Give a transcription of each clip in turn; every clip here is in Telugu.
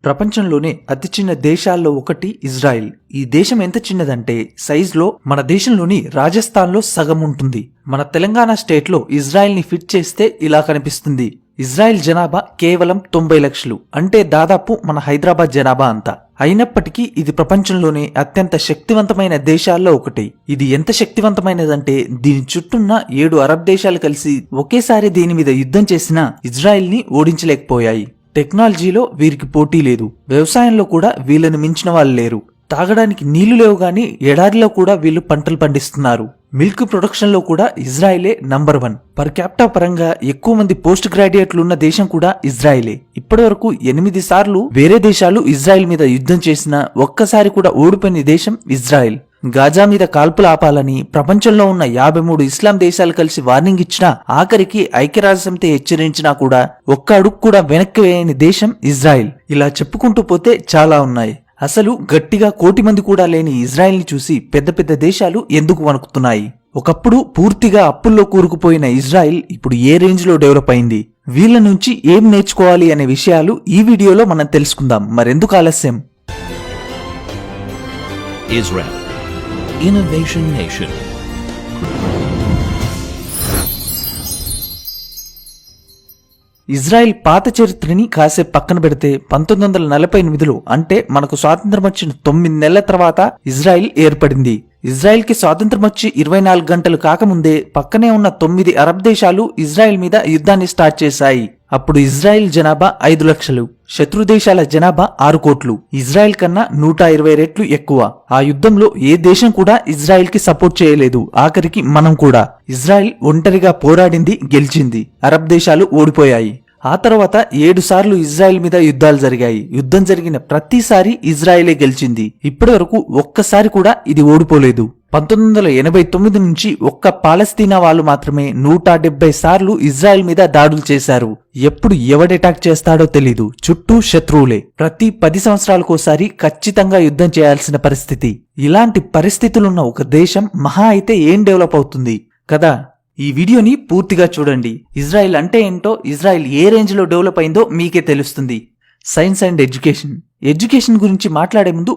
ప్రపంచంలోనే అతి చిన్న దేశాల్లో ఒకటి ఇజ్రాయిల్. ఈ దేశం ఎంత చిన్నదంటే సైజులో మన దేశంలోని రాజస్థాన్లో సగం ఉంటుంది. మన తెలంగాణ స్టేట్లో ఇజ్రాయిల్ ని ఫిట్ చేస్తే ఇలా కనిపిస్తుంది. ఇజ్రాయిల్ జనాభా కేవలం 90 లక్షలు, అంటే దాదాపు మన హైదరాబాద్ జనాభా అంతా. అయినప్పటికీ ఇది ప్రపంచంలోనే అత్యంత శక్తివంతమైన దేశాల్లో ఒకటి. ఇది ఎంత శక్తివంతమైనదంటే దీని చుట్టూన్న 7 అరబ్ దేశాలు కలిసి ఒకేసారి దీని మీద యుద్ధం చేసినా ఇజ్రాయిల్ ని ఓడించలేకపోయాయి. టెక్నాలజీలో వీరికి పోటీ లేదు, వ్యవసాయంలో కూడా వీళ్ళని మించిన వాళ్ళు లేరు. తాగడానికి నీళ్లు లేవు గాని ఎడారిలో కూడా వీళ్ళు పంటలు పండిస్తున్నారు. మిల్క్ ప్రొడక్షన్ లో కూడా ఇజ్రాయిలే నంబర్ 1. పర్ క్యాపిటా పరంగా ఎక్కువ మంది పోస్ట్ గ్రాడ్యుయేట్లు ఉన్న దేశం కూడా ఇజ్రాయిలే. ఇప్పటి వరకు 8 సార్లు వేరే దేశాలు ఇజ్రాయిల్ మీద యుద్ధం చేసినా ఒక్కసారి కూడా ఓడిపోయిన దేశం ఇజ్రాయిల్. గాజా మీద కాల్పులు ఆపాలని ప్రపంచంలో ఉన్న 53 ఇస్లాం దేశాలు కలిసి వార్నింగ్ ఇచ్చినా, ఆఖరికి ఐక్యరాజ్యసమితి హెచ్చరించినా కూడా ఒక్క అడుగు కూడా వెనక్కి వేయని దేశం ఇజ్రాయిల్. ఇలా చెప్పుకుంటూ పోతే చాలా ఉన్నాయి. అసలు గట్టిగా 1 కోటి మంది కూడా లేని ఇజ్రాయిల్ ని చూసి పెద్ద పెద్ద దేశాలు ఎందుకు వణుకుతున్నాయి? ఒకప్పుడు పూర్తిగా అప్పుల్లో కూరుకుపోయిన ఇజ్రాయిల్ ఇప్పుడు ఏ రేంజ్ లో డెవలప్ అయింది? వీళ్ళ నుంచి ఏం నేర్చుకోవాలి అనే విషయాలు ఈ వీడియోలో మనం తెలుసుకుందాం. మరెందుకు ఆలస్యం? Israel, Innovation Nation. ఇజ్రాయిల్ పాత చరిత్రని కాసేపు పక్కన పెడితే 1948లో అంటే మనకు స్వాతంత్రం వచ్చిన 9 నెలల తర్వాత ఇజ్రాయిల్ ఏర్పడింది. ఇజ్రాయిల్ కి స్వాతంత్రం వచ్చి 24 గంటలు కాకముందే పక్కనే ఉన్న 9 అరబ్ దేశాలు ఇజ్రాయిల్ మీద యుద్ధాన్ని స్టార్ట్ చేశాయి. అప్పుడు ఇజ్రాయిల్ జనాభా 5 లక్షలు, శత్రు దేశాల జనాభా 6 కోట్లు. ఇజ్రాయిల్ కన్నా 120 రెట్లు ఎక్కువ. ఆ యుద్ధంలో ఏ దేశం కూడా ఇజ్రాయిల్ కి సపోర్ట్ చేయలేదు, ఆఖరికి మనం కూడా. ఇజ్రాయిల్ ఒంటరిగా పోరాడింది, గెలిచింది. అరబ్ దేశాలు ఓడిపోయాయి. ఆ తర్వాత 7 సార్లు ఇజ్రాయిల్ మీద యుద్ధాలు జరిగాయి. యుద్ధం జరిగిన ప్రతిసారి ఇజ్రాయిలే గెలిచింది. ఇప్పటి వరకు ఒక్కసారి కూడా ఇది ఓడిపోలేదు. 1989 నుంచి ఒక్క పాలస్తీనా వాళ్ళు మాత్రమే 170 సార్లు ఇజ్రాయిల్ మీద దాడులు చేశారు. ఎప్పుడు ఎవడెటాక్ చేస్తాడో తెలీదు, చుట్టూ శత్రువులే. ప్రతి 10 సంవత్సరాలకోసారి ఖచ్చితంగా యుద్ధం చేయాల్సిన పరిస్థితి. ఇలాంటి పరిస్థితులున్న ఒక దేశం మహా అయితే ఏం డెవలప్ అవుతుంది కదా? ఈ వీడియోని పూర్తిగా చూడండి. ఇజ్రాయిల్ అంటే ఏంటో, ఇజ్రాయిల్ ఏ రేంజ్ లో డెవలప్ అయిందో మీకే తెలుస్తుంది. సైన్స్ అండ్ ఎడ్యుకేషన్ గురించి మాట్లాడే ముందు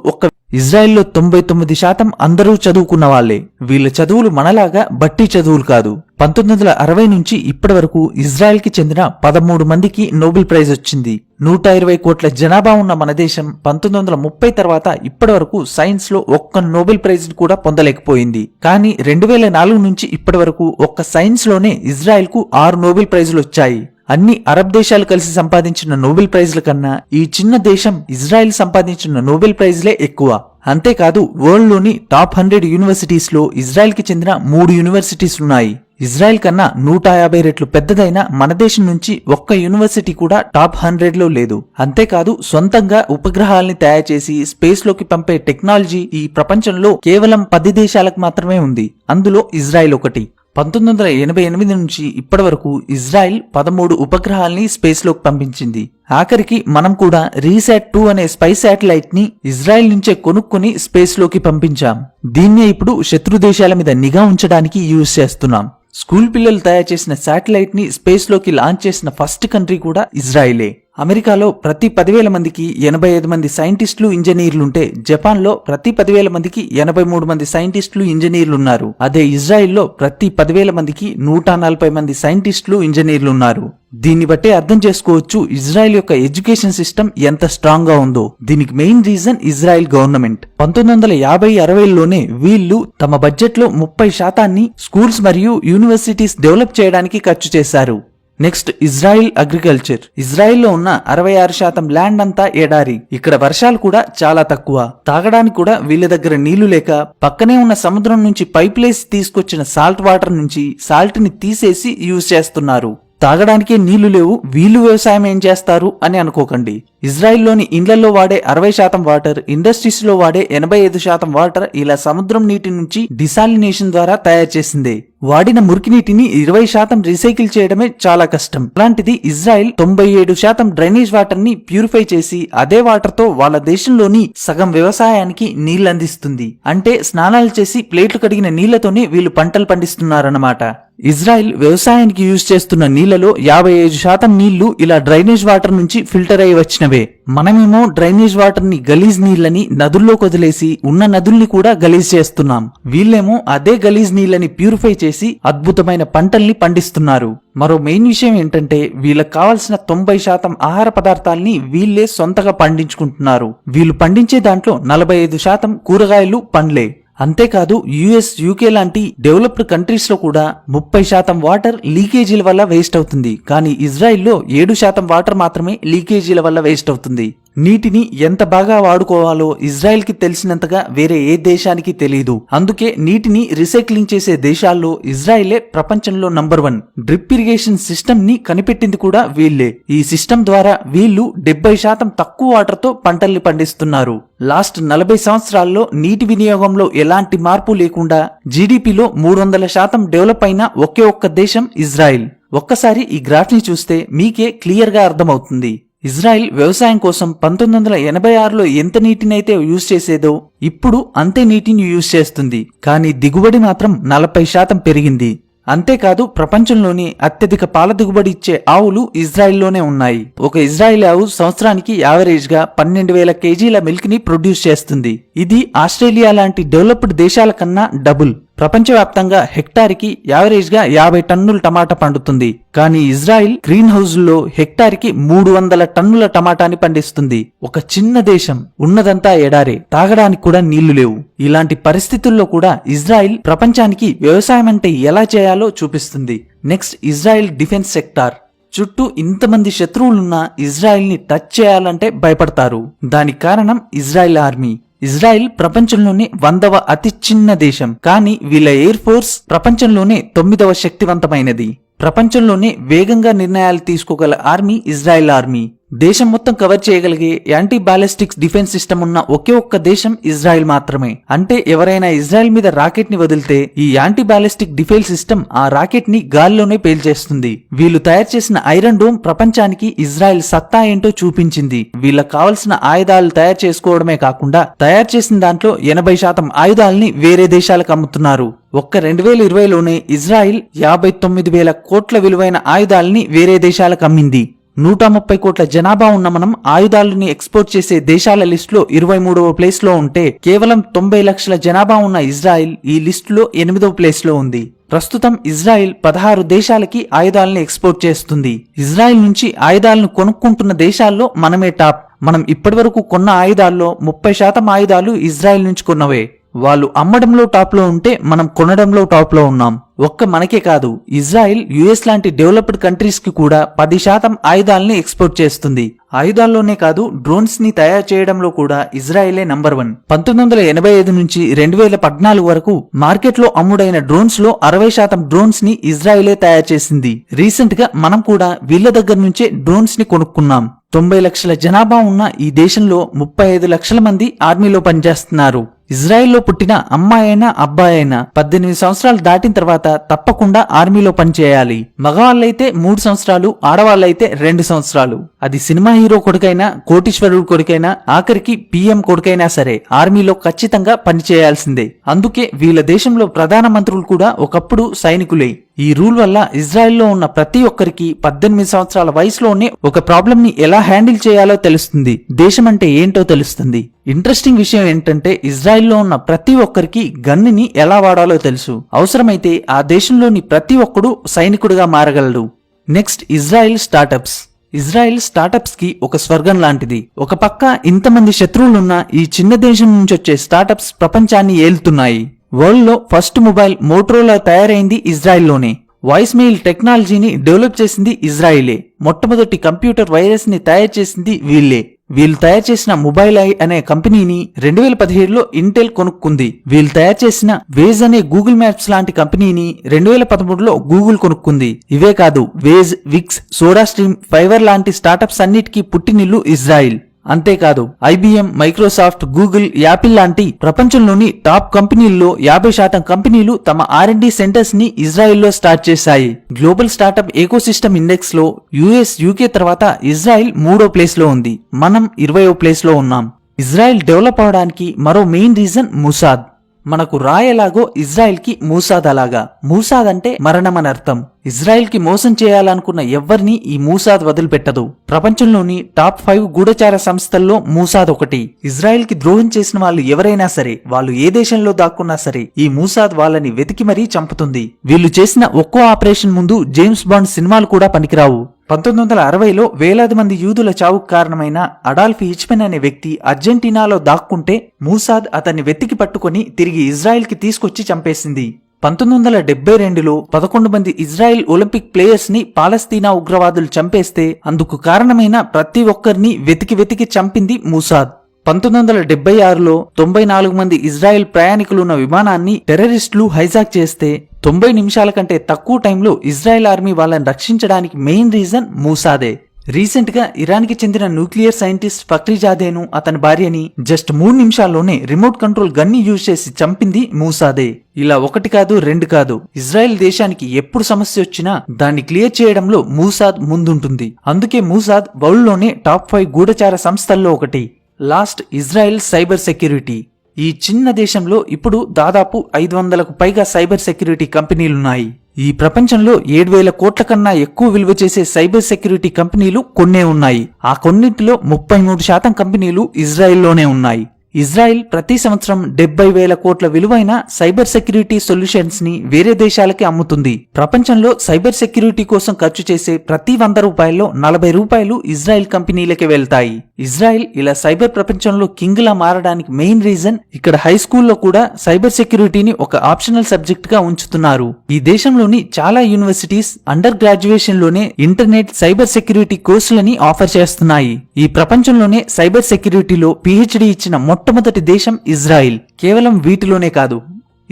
ఇజ్రాయిల్లో 99% అందరూ చదువుకున్న వాళ్లే. వీళ్ళ చదువులు మనలాగా బట్టి చదువులు కాదు. 1960 నుంచి ఇప్పటి వరకు ఇజ్రాయిల్ కి చెందిన 13 మందికి నోబెల్ ప్రైజ్ వచ్చింది. 120 కోట్ల జనాభా ఉన్న మన దేశం 1930 తర్వాత ఇప్పటి వరకు సైన్స్ లో ఒక్క నోబెల్ ప్రైజ్ కూడా పొందలేకపోయింది. కానీ 2004 నుంచి ఇప్పటి వరకు ఒక్క సైన్స్ లోనే ఇజ్రాయిల్ కు 6 నోబెల్ ప్రైజులు వచ్చాయి. అన్ని అరబ్ దేశాలు కలిసి సంపాదించిన నోబెల్ ప్రైజ్ల కన్నా ఈ చిన్న దేశం ఇజ్రాయిల్ సంపాదించిన నోబెల్ ప్రైజ్లే ఎక్కువ. అంతేకాదు వరల్డ్ లోని టాప్ 100 యూనివర్సిటీస్ లో ఇజ్రాయిల్ కి చెందిన 3 యూనివర్సిటీస్ ఉన్నాయి. ఇజ్రాయిల్ కన్నా 150 రెట్లు పెద్దదైన మన దేశం నుంచి ఒక్క యూనివర్సిటీ కూడా టాప్ 100 లో లేదు. అంతేకాదు సొంతంగా ఉపగ్రహాల్ని తయారు చేసి స్పేస్ లోకి పంపే టెక్నాలజీ ఈ ప్రపంచంలో కేవలం 10 దేశాలకు మాత్రమే ఉంది. అందులో ఇజ్రాయిల్ ఒకటి. 1988 నుంచి ఇప్పటి వరకు ఇజ్రాయిల్ 13 ఉపగ్రహాల్ని స్పేస్ లోకి పంపించింది. ఆఖరికి మనం కూడా రీసాట్ 2 అనే స్పై శాటిలైట్ ని ఇజ్రాయిల్ నుంచే కొనుక్కుని స్పేస్ లోకి పంపించాం. దీన్నే ఇప్పుడు శత్రు దేశాల మీద నిఘా ఉంచడానికి యూజ్ చేస్తున్నాం. స్కూల్ పిల్లలు తయారు చేసిన శాటిలైట్ ని స్పేస్ లోకి లాంచ్ చేసిన ఫస్ట్ కంట్రీ కూడా ఇజ్రాయిలే. అమెరికాలో ప్రతి 10,000 మందికి 85 మంది సైంటిస్టులు, ఇంజనీర్లుంటే జపాన్ లో ప్రతి 10,000 మందికి 83 మంది సైంటిస్టులు, ఇంజనీర్లున్నారు. అదే ఇజ్రాయిల్లో ప్రతి 10,000 మందికి 140 మంది సైంటిస్టులు, ఇంజనీర్లున్నారు. దీన్ని బట్టే అర్థం చేసుకోవచ్చు ఇజ్రాయిల్ యొక్క ఎడ్యుకేషన్ సిస్టమ్ ఎంత స్ట్రాంగ్ గా ఉందో. దీనికి మెయిన్ రీజన్ ఇజ్రాయిల్ గవర్నమెంట్. 1950-60లోనే వీళ్లు తమ బడ్జెట్ లో 30% స్కూల్స్ మరియు యూనివర్సిటీస్ డెవలప్ చేయడానికి ఖర్చు చేశారు. Next Israel agriculture. ఇజ్రాయిల్లో ఉన్న 66% ల్యాండ్ అంతా ఎడారి. ఇక్కడ వర్షాలు కూడా చాలా తక్కువ. తాగడానికి కూడా వీళ్ళ దగ్గర నీళ్లు లేక పక్కనే ఉన్న సముద్రం నుంచి పైప్లేసి తీసుకొచ్చిన సాల్ట్ వాటర్ నుంచి సాల్ట్ ని తీసేసి యూజ్ చేస్తున్నారు. తాగడానికే నీళ్లు లేవు, వీళ్ళు వ్యవసాయం ఏం చేస్తారు అని అనుకోకండి. ఇజ్రాయిల్లోని ఇండ్లలో వాడే 60% వాటర్, ఇండస్ట్రీస్ లో వాడే 85% వాటర్ ఇలా సముద్రం నీటి నుంచి డిసాలినేషన్ ద్వారా తయారు చేసిందే. వాడిన మురికి నీటిని 20% రీసైకిల్ చేయడమే చాలా కష్టం. అలాంటిది ఇజ్రాయిల్ 97% డ్రైనేజ్ వాటర్ ని ప్యూరిఫై చేసి అదే వాటర్ తో వాళ్ళ దేశంలోని సగం వ్యవసాయానికి నీళ్లందిస్తుంది. అంటే స్నానాలు చేసి ప్లేట్లు కడిగిన నీళ్లతోనే వీళ్ళు పంటలు పండిస్తున్నారన్నమాట. ఇజ్రాయిల్ వ్యవసాయానికి యూజ్ చేస్తున్న నీళ్లలో 55% నీళ్లు ఇలా డ్రైనేజ్ వాటర్ నుంచి ఫిల్టర్ అయి వచ్చినవే. కొన్నవే. మనమేమో డ్రైనేజ్ వాటర్ ని గలీజ్ నీళ్లని నదుల్లోకి వదిలేసి ఉన్న నదుల్ని కూడా గలీజ్ చేస్తున్నాం. వీళ్ళేమో అదే గలీజ్ నీళ్లని ప్యూరిఫై చేసి అద్భుతమైన పంటల్ని పండిస్తున్నారు. మరో మెయిన్ విషయం ఏంటంటే వీళ్ళకి కావాల్సిన 90% ఆహార పదార్థాలని వీళ్ళే సొంతగా పండించుకుంటున్నారు. వీళ్ళు పండించే దాంట్లో 45% కూరగాయలు, పండ్లే. అంతేకాదు యుఎస్, యూకే లాంటి డెవలప్డ్ కంట్రీస్ లో కూడా 30% వాటర్ లీకేజీల వల్ల వేస్ట్ అవుతుంది. కానీ ఇజ్రాయిల్లో 7% వాటర్ మాత్రమే లీకేజీల వల్ల వేస్ట్ అవుతుంది. నీటిని ఎంత బాగా వాడుకోవాలో ఇజ్రాయెల్ కి తెలిసినంతగా వేరే ఏ దేశానికి తెలియదు. అందుకే నీటిని రీసైక్లింగ్ చేసే దేశాల్లో ఇజ్రాయెలే ప్రపంచంలో నంబర్ 1. డ్రిప్ ఇరిగేషన్ సిస్టమ్ ని కనిపెట్టింది కూడా వీళ్లే. ఈ సిస్టమ్ ద్వారా వీళ్లు 70% తక్కువ వాటర్ తో పంటల్ని పండిస్తున్నారు. లాస్ట్ 40 సంవత్సరాల్లో నీటి వినియోగంలో ఎలాంటి మార్పు లేకుండా జీడీపీలో 300% డెవలప్ అయిన ఒకే ఒక్క దేశం ఇజ్రాయెల్. ఒక్కసారి ఈ గ్రాఫ్ ని చూస్తే మీకే క్లియర్ గా అర్థమవుతుంది. ఇజ్రాయెల్ వ్యవసాయం కోసం 1986లో ఎంత నీటినైతే యూజ్ చేసేదో ఇప్పుడు అంతే నీటిని యూజ్ చేస్తుంది. కానీ దిగుబడి మాత్రం 40% పెరిగింది. అంతేకాదు ప్రపంచంలోని అత్యధిక పాల దిగుబడి ఇచ్చే ఆవులు ఇజ్రాయెల్లోనే ఉన్నాయి. ఒక ఇజ్రాయెల్ ఆవు సంవత్సరానికి యావరేజ్ గా 12,000 కేజీల మిల్క్ ని ప్రొడ్యూస్ చేస్తుంది. ఇది ఆస్ట్రేలియా లాంటి డెవలప్డ్ దేశాల కన్నా డబుల్. ప్రపంచవ్యాప్తంగా హెక్టార్కి యావరేజ్ గా 50 టన్నుల టమాటా పండుతుంది. కానీ ఇజ్రాయిల్ గ్రీన్ హౌస్ లో హెక్టార్కి 300 టన్నుల టమాటాని పండిస్తుంది. ఒక చిన్న దేశం, ఉన్నదంతా ఎడారే, తాగడానికి కూడా నీళ్లు లేవు. ఇలాంటి పరిస్థితుల్లో కూడా ఇజ్రాయిల్ ప్రపంచానికి వ్యవసాయం అంటే ఎలా చేయాలో చూపిస్తుంది. Next Israel defence sector. చుట్టూ ఇంతమంది శత్రువులున్నా ఇజ్రాయిల్ ని టచ్ చేయాలంటే భయపడతారు. దానికి కారణం ఇజ్రాయిల్ ఆర్మీ. ఇజ్రాయిల్ ప్రపంచంలోనే 100వ అతి చిన్న దేశం. కానీ వీళ్ళ ఎయిర్ ఫోర్స్ ప్రపంచంలోనే 9వ శక్తివంతమైనది. ప్రపంచంలోనే వేగంగా నిర్ణయాలు తీసుకోగల ఆర్మీ ఇజ్రాయిల్ ఆర్మీ. దేశం మొత్తం కవర్ చేయగలిగే యాంటీ బాలిస్టిక్స్ డిఫెన్స్ సిస్టమ్ ఉన్న ఒకే ఒక్క దేశం ఇజ్రాయిల్ మాత్రమే. అంటే ఎవరైనా ఇజ్రాయిల్ మీద రాకెట్ ని వదిలితే ఈ యాంటీ బాలిస్టిక్ డిఫెన్స్ సిస్టమ్ ఆ రాకెట్ ని గాల్లోనే పేల్చేస్తుంది. వీళ్ళు తయారు చేసిన ఐరన్ డోమ్ ప్రపంచానికి ఇజ్రాయిల్ సత్తా ఏంటో చూపించింది. వీళ్ళకి కావలసిన ఆయుధాలు తయారు చేసుకోవడమే కాకుండా తయారు చేసిన దాంట్లో 80% ఆయుధాలని వేరే దేశాలకు అమ్ముతున్నారు. ఒక్క 2020లోనే ఇజ్రాయిల్ 59,000 కోట్ల విలువైన ఆయుధాలని వేరే దేశాలకు అమ్మింది. 130 కోట్ల జనాభా ఉన్న మనం ఆయుధాలని ఎక్స్పోర్ట్ చేసే దేశాల లిస్టులో 23వ ప్లేస్ లో ఉంటే కేవలం 90 లక్షల జనాభా ఉన్న ఇజ్రాయిల్ ఈ లిస్టులో 8వ ప్లేస్ లో ఉంది. ప్రస్తుతం ఇజ్రాయిల్ 16 దేశాలకి ఆయుధాలను ఎక్స్పోర్ట్ చేస్తుంది. ఇజ్రాయిల్ నుంచి ఆయుధాలను కొనుక్కుంటున్న దేశాల్లో మనమే టాప్. మనం ఇప్పటివరకు కొన్న ఆయుధాల్లో 30% ఆయుధాలు ఇజ్రాయిల్ నుంచి కొన్నవే. వాళ్ళు అమ్మడంలో టాప్ లో ఉంటే మనం కొనడంలో టాప్ లో ఉన్నాం. ఒక్క మనకే కాదు, ఇజ్రాయిల్ యుఎస్ లాంటి డెవలప్డ్ కంట్రీస్ కి కూడా 10% ఆయుధాలని ఎక్స్పోర్ట్ చేస్తుంది. ఆయుధాల్లోనే కాదు డ్రోన్స్ ని తయారు చేయడంలో కూడా ఇజ్రాయిలే నంబర్ 1. 1985 నుంచి 2014 వరకు మార్కెట్ లో అమ్ముడైన డ్రోన్స్ లో 60% డ్రోన్స్ ని ఇజ్రాయిలే తయారు చేసింది. రీసెంట్ గా మనం కూడా వీళ్ళ దగ్గర నుంచే డ్రోన్స్ ని కొనుక్కున్నాం. 90 లక్షల జనాభా ఉన్న ఈ దేశంలో 35 లక్షల మంది ఆర్మీలో పనిచేస్తున్నారు. ఇజ్రాయిల్లో పుట్టిన అమ్మాయైనా అబ్బాయైనా 18 సంవత్సరాలు దాటిన తర్వాత తప్పకుండా ఆర్మీలో పనిచేయాలి. మగవాళ్ళైతే 3 సంవత్సరాలు, ఆడవాళ్ళైతే 2 సంవత్సరాలు. అది సినిమా హీరో కొడుకైనా, కోటీశ్వరుడు కొడుకైనా, ఆఖరికి PM కొడుకైనా సరే ఆర్మీలో ఖచ్చితంగా పనిచేయాల్సిందే. అందుకే వీళ్ళ దేశంలో ప్రధానమంత్రులు కూడా ఒకప్పుడు సైనికులే. ఈ రూల్ వల్ల ఇజ్రాయెల్లో ఉన్న ప్రతి ఒక్కరికి 18 సంవత్సరాల వయసులోనే ఒక ప్రాబ్లం ని ఎలా హ్యాండిల్ చేయాలో తెలుస్తుంది. దేశం అంటే ఏంటో తెలుస్తుంది. ఇంట్రెస్టింగ్ విషయం ఏంటంటే ఇజ్రాయెల్లో ఉన్న ప్రతి ఒక్కరికి గన్నుని ఎలా వాడాలో తెలుసు. అవసరమైతే ఆ దేశంలోని ప్రతి ఒక్కడు సైనికుడిగా మారగలడు. Next Israel startups. Israel startups కి ఒక స్వర్గం లాంటిది. ఒక పక్క ఇంతమంది శత్రువులున్న ఈ చిన్న దేశం నుంచి వచ్చే స్టార్టప్స్ ప్రపంచాన్ని ఏలుతున్నాయి. వరల్డ్ లో ఫస్ట్ మొబైల్ మోటరోలా తయారైంది ఇజ్రాయెల్లోనే. వాయిస్ మెయిల్ టెక్నాలజీని డెవలప్ చేసింది ఇజ్రాయెలే. మొట్టమొదటి కంప్యూటర్ వైరస్ ని తయారు చేసింది వీళ్ళే. వీళ్ళు తయారు చేసిన మొబైల్ ఐ అనే కంపెనీని 2017లో ఇంటెల్ కొనుక్కుంది. వీళ్ళు తయారు చేసిన వేజ్ అనే గూగుల్ మ్యాప్స్ లాంటి కంపెనీని 2013లో గూగుల్ కొనుక్కుంది. ఇవే కాదు, Waze, Wix, SodaStream, Fiverr లాంటి స్టార్టప్స్ అన్నిటికీ పుట్టినిల్లు ఇజ్రాయిల్. అంతేకాదు IBM, మైక్రోసాఫ్ట్, గూగుల్, యాపిల్ లాంటి ప్రపంచంలోని టాప్ కంపెనీల్లో 50% కంపెనీలు తమ R&D సెంటర్స్ ని ఇజ్రాయిల్లో స్టార్ట్ చేశాయి. గ్లోబల్ స్టార్టప్ ఎకోసిస్టమ్ ఇండెక్స్ లో US, UK తర్వాత ఇజ్రాయిల్ 3వ ప్లేస్ లో ఉంది. మనం 20వ ప్లేస్ లో ఉన్నాం. ఇజ్రాయిల్ డెవలప్ అవడానికి మరో మెయిన్ రీజన్ ముసాద్. మనకు రా ఎలాగో ఇజ్రాయెల్ కి మూసాద్ అలాగా. మూసాద్ అంటే మరణం అని అర్థం. ఇజ్రాయెల్ కి మోసం చేయాలనుకున్న ఎవ్వరిని ఈ మూసాద్ వదిలిపెట్టదు. ప్రపంచంలోని టాప్ 5 గూఢచార సంస్థల్లో మూసాద్ ఒకటి. ఇజ్రాయెల్ కి ద్రోహం చేసిన వాళ్ళు ఎవరైనా సరే, వాళ్ళు ఏ దేశంలో దాక్కున్నా సరే, ఈ మూసాద్ వాళ్ళని వెతికి మరీ చంపుతుంది. వీళ్ళు చేసిన ఒక్కో ఆపరేషన్ ముందు జేమ్స్ బాండ్ సినిమాలు కూడా పనికిరావు. 1960లో వేలాది మంది యూదుల చావుకు కారణమైన అడాల్ఫ్ హిచ్మెన్ అనే వ్యక్తి అర్జెంటీనాలో దాక్కుంటే మూసాద్ అతన్ని వెతికి పట్టుకుని తిరిగి ఇజ్రాయెల్ కి తీసుకొచ్చి చంపేసింది. 1972లో 11 మంది ఇజ్రాయెల్ ఒలింపిక్ ప్లేయర్స్ ని పాలస్తీనా ఉగ్రవాదులు చంపేస్తే అందుకు కారణమైన ప్రతి ఒక్కరిని వెతికి చంపింది మూసాద్. 1976లో 94 మంది ఇజ్రాయెల్ ప్రయాణికులున్న విమానాన్ని టెర్రరిస్టులు హైజాక్ చేస్తే 90 నిమిషాల కంటే తక్కువ టైంలో ఇజ్రాయెల్ ఆర్మీ వాళ్ళని రక్షించడానికి మెయిన్ రీజన్ మూసాదే. రీసెంట్ గా ఇరాన్ కి చెందిన న్యూక్లియర్ సైంటిస్ట్ ఫక్రీజాదేను అతని భార్యని జస్ట్ 3 నిమిషాల్లోనే రిమోట్ కంట్రోల్ గన్ని యూజ్ చేసి చంపింది మూసాదే. ఇలా ఒకటి కాదు, రెండు కాదు, ఇజ్రాయెల్ దేశానికి ఎప్పుడు సమస్య వచ్చినా దాన్ని క్లియర్ చేయడంలో మూసాద్ ముందుంటుంది. అందుకే మూసాద్ వరల్డ్ లోనే టాప్ 5 గూఢచార సంస్థల్లో ఒకటి. Last Israel cyber security. ఈ చిన్న దేశంలో ఇప్పుడు దాదాపు 500కు పైగా సైబర్ సెక్యూరిటీ కంపెనీలున్నాయి. ఈ ప్రపంచంలో 7,000 కోట్ల కన్నా ఎక్కువ విలువ చేసే సైబర్ సెక్యూరిటీ కంపెనీలు కొన్నే ఉన్నాయి. ఆ కొన్నింటిలో 33% కంపెనీలు ఇజ్రాయెల్లోనే ఉన్నాయి. ఇజ్రాయెల్ ప్రతి సంవత్సరం 70,000 కోట్ల విలువైన సైబర్ సెక్యూరిటీ సొల్యూషన్స్ ని వేరే దేశాలకి అమ్ముతుంది. ప్రపంచంలో సైబర్ సెక్యూరిటీ కోసం ఖర్చు చేసే ప్రతి 100 రూపాయల్లో 40 రూపాయలు ఇజ్రాయెల్ కంపెనీలకే వెళ్తాయి. ఇజ్రాయెల్ ఇలా సైబర్ ప్రపంచంలో కింగ్ లా మారడానికి మెయిన్ రీజన్ ఇక్కడ హై స్కూల్లో కూడా సైబర్ సెక్యూరిటీని ఒక ఆప్షనల్ సబ్జెక్ట్ గా ఉంచుతున్నారు. ఈ దేశంలోని చాలా యూనివర్సిటీస్ అండర్ గ్రాడ్యుయేషన్ లోనే ఇంటర్నెట్ సైబర్ సెక్యూరిటీ కోర్సులని ఆఫర్ చేస్తున్నాయి. ఈ ప్రపంచంలోనే సైబర్ సెక్యూరిటీలో PhD ఇచ్చిన మొట్టమొదటి దేశం ఇజ్రాయిల్. కేవలం వీటిలోనే కాదు,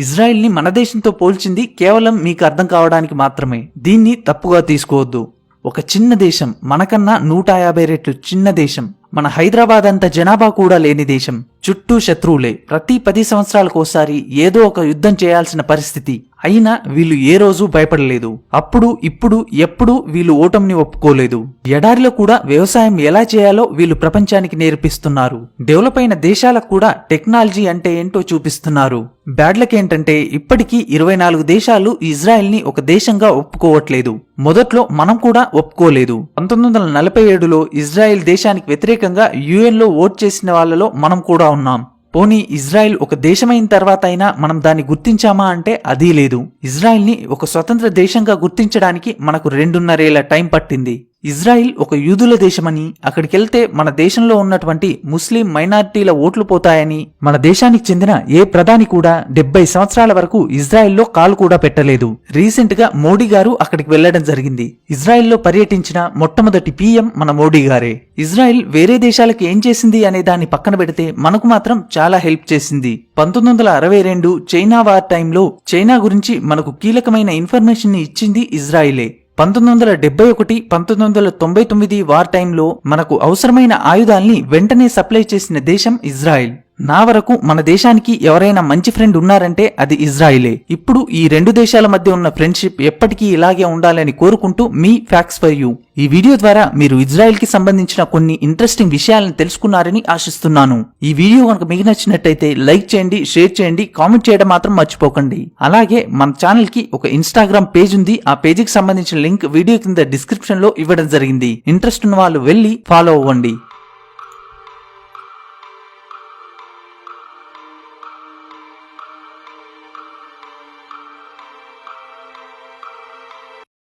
ఇజ్రాయిల్ ని మన దేశంతో పోల్చింది కేవలం మీకు అర్థం కావడానికి మాత్రమే. దీన్ని తప్పుగా తీసుకోవద్దు. ఒక చిన్న దేశం, మనకన్నా 150 రెట్లు చిన్న దేశం, మన హైదరాబాద్ అంత జనాభా కూడా లేని దేశం, చుట్టూ శత్రువులే, ప్రతి 10 సంవత్సరాలకోసారి ఏదో ఒక యుద్ధం చేయాల్సిన పరిస్థితి. అయినా వీళ్ళు ఏ రోజు భయపడలేదు. అప్పుడు ఇప్పుడు ఎప్పుడు వీళ్ళు ఓటమిని ఒప్పుకోలేదు. ఎడారిలో కూడా వ్యవసాయం ఎలా చేయాలో వీళ్ళు ప్రపంచానికి నేర్పిస్తున్నారు. డెవలప్ అయిన దేశాలకు కూడా టెక్నాలజీ అంటే ఏంటో చూపిస్తున్నారు. బ్యాడ్ లక్ ఏంటంటే ఇప్పటికీ 24 దేశాలు ఇజ్రాయెల్ ని ఒక దేశంగా ఒప్పుకోవట్లేదు. మొదట్లో మనం కూడా ఒప్పుకోలేదు. 1947లో ఇజ్రాయెల్ దేశానికి వ్యతిరేకంగా UN లో ఓట్ చేసిన వాళ్ళలో మనం కూడా ఉన్నాం. పోనీ ఇజ్రాయెల్ ఒక దేశమైన తర్వాత అయినా మనం దాన్ని గుర్తించామా అంటే అదీ లేదు. ఇజ్రాయెల్ ని ఒక స్వతంత్ర దేశంగా గుర్తించడానికి మనకు 2.5 ఏళ్ల టైం పట్టింది. ఇజ్రాయిల్ ఒక యూదుల దేశమని, అక్కడికెళ్తే మన దేశంలో ఉన్నటువంటి ముస్లిం మైనారిటీల ఓట్లు పోతాయని మన దేశానికి చెందిన ఏ ప్రధాని కూడా 70 సంవత్సరాల వరకు ఇజ్రాయిల్లో కాలు కూడా పెట్టలేదు. రీసెంట్ గా మోడీ గారు అక్కడికి వెళ్లడం జరిగింది. ఇజ్రాయిల్లో పర్యటించిన మొట్టమొదటి PM మన మోడీ గారే. ఇజ్రాయిల్ వేరే దేశాలకు ఏం చేసింది అనే దాన్ని పక్కన పెడితే మనకు మాత్రం చాలా హెల్ప్ చేసింది. 1962 చైనా వార్ టైంలో చైనా గురించి మనకు కీలకమైన ఇన్ఫర్మేషన్ ని ఇచ్చింది ఇజ్రాయిలే. 1971, 1999 వార్ టైంలో మనకు అవసరమైన ఆయుధాల్ని వెంటనే సప్లై చేసిన దేశం ఇజ్రాయిల్. నా వరకు మన దేశానికి ఎవరైనా మంచి ఫ్రెండ్ ఉన్నారంటే అది ఇజ్రాయిలే. ఇప్పుడు ఈ రెండు దేశాల మధ్య ఉన్న ఫ్రెండ్షిప్ ఎప్పటికీ ఇలాగే ఉండాలని కోరుకుంటూ మీ ఫ్యాక్ట్స్ ఫర్ యూ. ఈ వీడియో ద్వారా మీరు ఇజ్రాయిల్ కి సంబంధించిన కొన్ని ఇంట్రెస్టింగ్ విషయాలను తెలుసుకున్నారని ఆశిస్తున్నాను. ఈ వీడియో కనుక మీకు నచ్చినట్టయితే లైక్ చేయండి, షేర్ చేయండి, కామెంట్ చేయడం మాత్రం మర్చిపోకండి. అలాగే మన ఛానల్ కి ఒక ఇన్స్టాగ్రామ్ పేజ్ ఉంది. ఆ పేజీకి సంబంధించిన లింక్ వీడియో కింద డిస్క్రిప్షన్ లో ఇవ్వడం జరిగింది. ఇంట్రెస్ట్ ఉన్న వాళ్ళు వెళ్లి ఫాలో అవ్వండి.